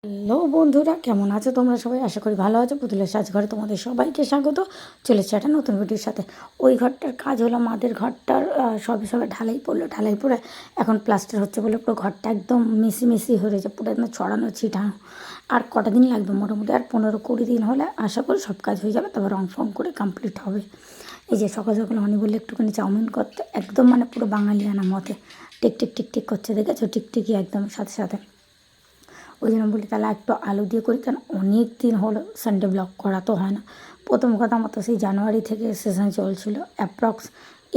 Hello বন্ধুরা, কেমন আছো তোমরা সবাই? আশা করি ভালো আছো। পুতুলের সাজঘরে তোমাদের সবাইকে স্বাগত। চলেছে একটা নতুন ভিডিওর সাথে। ওই ঘরটার কাজ হলো, মাদের ঘরটার সবে ঢালাই পড়লো। ঢালাই পড়ে এখন প্লাস্টার হচ্ছে বলে পুরো ঘরটা একদম মিশি মিশি হয়ে রয়েছে, পুরো একদম ছড়ানো ছিটানো। আর কটা দিন লাগবে, মোটামুটি আর 15-20 দিন হলে আশা করি সব কাজ হয়ে যাবে, তারপর রং ফং করে কমপ্লিট হবে। এই যে সকাল সকাল অনি বললে একটুখানি চাউমিন করতে, একদম মানে পুরো বাঙালিয়ানা মতে টিক টিক টিক টিক করছে, দেখেছো? টিকটিকি একদম সাথে সাথে। ওই জন্য বলি তাহলে একটু আলু দিয়ে করি, কারণ অনেক দিন হলো সানডে ব্লগ করা তো হয় না। প্রথম কথা আমার তো সেই জানুয়ারি থেকে সেশন চলছিল, অ্যাপ্রক্স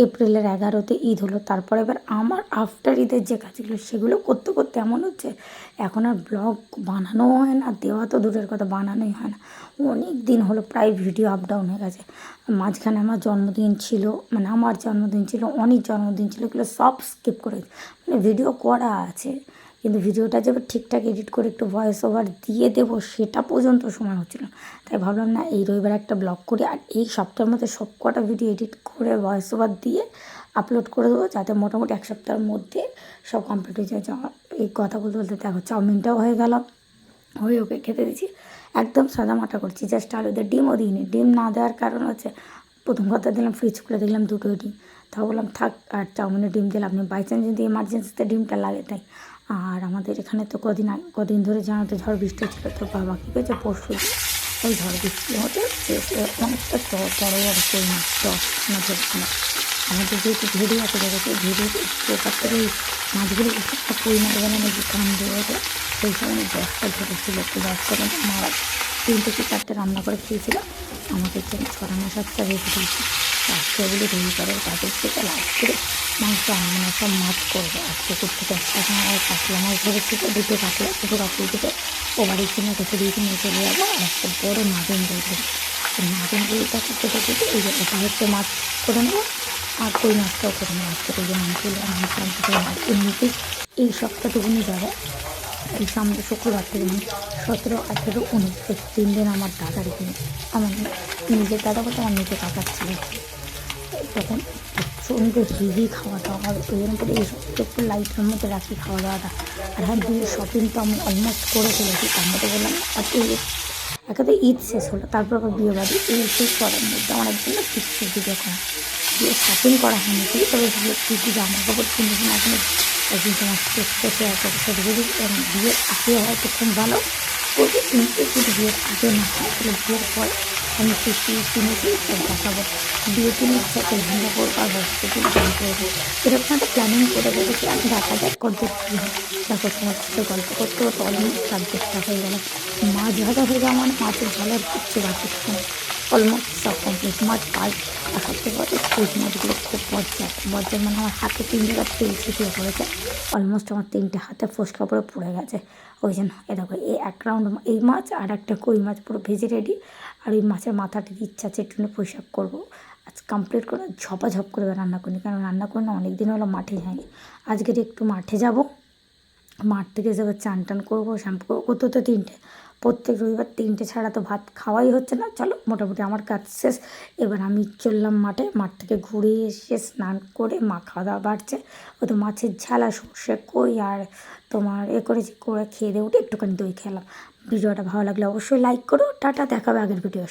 এপ্রিলের 11তে ঈদ হলো। তারপরে এবার আমার আফটার ঈদের যে কাজগুলো সেগুলো করতে করতে এমন হচ্ছে এখন আর ব্লগ বানানোও হয় না, দেওয়া তো দূরের কথা, বানানোই হয় না। অনেক দিন হলো, প্রায় ভিডিও আপ ডাউন হয়ে গেছে। মাঝখানে আমার জন্মদিন ছিল, মানে আমার জন্মদিন ছিল, অনেক জন্মদিন ছিল, এগুলো সব স্কিপ করে, মানে ভিডিও করা আছে কিন্তু ভিডিওটা যে ঠিকঠাক এডিট করে একটু ভয়েস ওভার দিয়ে দেবো সেটা পর্যন্ত সময় হচ্ছিল। তাই ভাবলাম না, এই রবিবার একটা ব্লগ করি, আর এই সপ্তাহের মধ্যে সব কটা ভিডিও এডিট করে ভয়েস ওভার দিয়ে আপলোড করে দেবো, যাতে মোটামুটি এক সপ্তাহের মধ্যে সব কমপ্লিট হয়ে যায়। এই কথা বলতে বলতে দেখো চাউমিনটাও হয়ে গেল, হয়ে ওকে খেতে দিচ্ছি। একদম সাদা মাটা করছি, জাস্ট আলুদের ডিমও দিইনি। ডিম না দেওয়ার কারণ হচ্ছে, প্রথম কথা দিলাম ফ্রিজ খুলে দেখলাম দুটোই ডিম, তাও বললাম থাক, আর চাউমিনের ডিম দিলে আপনি বাই চান্স যদি এমার্জেন্সিতে ডিমটা লাগে তাই। আর আমাদের এখানে তো কদিন ধরে জানো তো ঝড় বৃষ্টি ছিল, তো বাবা কী করেছে পরশু ওই ঝড় বৃষ্টি হতে অনেকটা বড় বড় কই মাছ না ধরেছিল। আমাদের যেহেতু ভেড়ি আছে, দেখেছে ভেড়ির ওপার থেকে ওই মাছগুলো একটা কই মাছ গেলে নাকি কান দিয়ে ওঠে, সেই সময় 10টা ধরেছিল। তো 10টা কিন্তু মা 3 থেকে 4টে রান্না করে খেয়েছিল, আমাদের জন্য 6-7টা রেখে দিয়েছি। আজকে ওগুলো রবিবারের কাজের থেকে লাস্ট করে মাংস মানে সব মাছ করবো। আর পুকুর থেকে একটা কাতলা মাছ ধরেছিল, দুটো কাতলা দুটো কাতলা থেকে ও বাড়ির জন্য রেখে দিয়েছি, নিয়ে চলে যাবো। আর একটা বড় নাদিন রয়েছে, নাদিন রুইটা করতে করতে এই যে ওটা হচ্ছে মাছ করে নেবো, আর কই মাছটাও করে নেবো। আজকে ওই যে মাছ এমনিতেই এই সপ্তাহটুকুনি যাবে, এই সামনে শুক্রবার থেকে, মানে 17, 18, 19 3 দিন আমার দাদার এখানে, আমার নিজের দাদা বলতে আমার নিজের কাকার ছিল। তখন প্রচণ্ড হেভি খাওয়া দাওয়া হবে, ওই জন্য করে এই সব একটু লাইটের মধ্যে রাখি খাওয়া দাওয়াটা। আর হ্যাঁ, বিয়ের শপিং তো আমি অলমোস্ট করে ফেলেছি, তার মধ্যে বললাম আর একে ঈদ শেষ হলো, তারপর আবার বিয়ে বাড়ি, এই শেষ করার মধ্যে আমার একদিন না পিকচার ভিডিও করা, বিয়ে শপিং করা হয়নি ঠিক, তবে ভালো কিছু জামা কাপড় কিনেছি না এখন, একদিন তোমার চেষ্টা শেয়ার করতে সেটা যদি বিয়ের আগে হয়তো খুব ভালো করবো, কিন্তু যদি বিয়ের আগে না হয় তাহলে বিয়ের পরে আমি কিছু কিনেছি সব দেখাবো। বিয়ের দিন সাথে ভিন্ন করবো আর বসতে গান করবো, এরকম একটা প্ল্যানিং করে রেখেছি। আমি দেখা যাক কতদূর কী হয়। দেখো তোমার সাথে গল্প করতে করতে অলমোস্ট 7-10টা হয়ে গেল। মাছ ভাজা হয়ে যাওয়া মানে মাছের ঝালের কিচ্ছু বাকি থাকে না, অলমোস্ট সব কমপ্লিট। মাছ পাই, আর সবথেকে বড় পুঁই মাছগুলো খুব বজ্জাত মানে আমার হাতে 3 জায়গার তেল ছিটিয়ে পড়েছে, অলমোস্ট আমার 3টে হাতে ফোসকা পড়ে পুড়ে গেছে। ওই জন্য এ দেখো এই 1 রাউন্ড এই মাছ আর একটা কই মাছ পুরো ভেজে রেডি। আর ওই মাছের মাথাটা ইচ্ছা আছে একটু পোশাক করবো, আজ কমপ্লিট করে ঝপাঝপ করে রান্না করি, কারণ রান্না করে না অনেক দিন হলো মাঠে যায়নি। আজকের একটু মাঠে যাব, মাঠ থেকে যাবে, চান টান করবো, শ্যাম্পু করবো, করতে তো 3টে, প্রত্যেক রবিবার 3টে ছাড়া তো ভাত খাওয়াই হচ্ছে না। চলো মোটামুটি আমার কাজ শেষ, এবার আমি চললাম মাঠে। মাঠ থেকে ঘুরে এসে স্নান করে মা খাওয়া দাওয়া বাড়ছে, ও তো মাছের ঝাল আর সর্ষে কই আর তোমার করেছি, করে খেয়ে দিয়ে উঠে একটুখানি দই খেলাম। ভিডিওটা ভালো লাগলে অবশ্যই লাইক করো, টাটা, দেখাবে আগের ভিডিওর সাথে।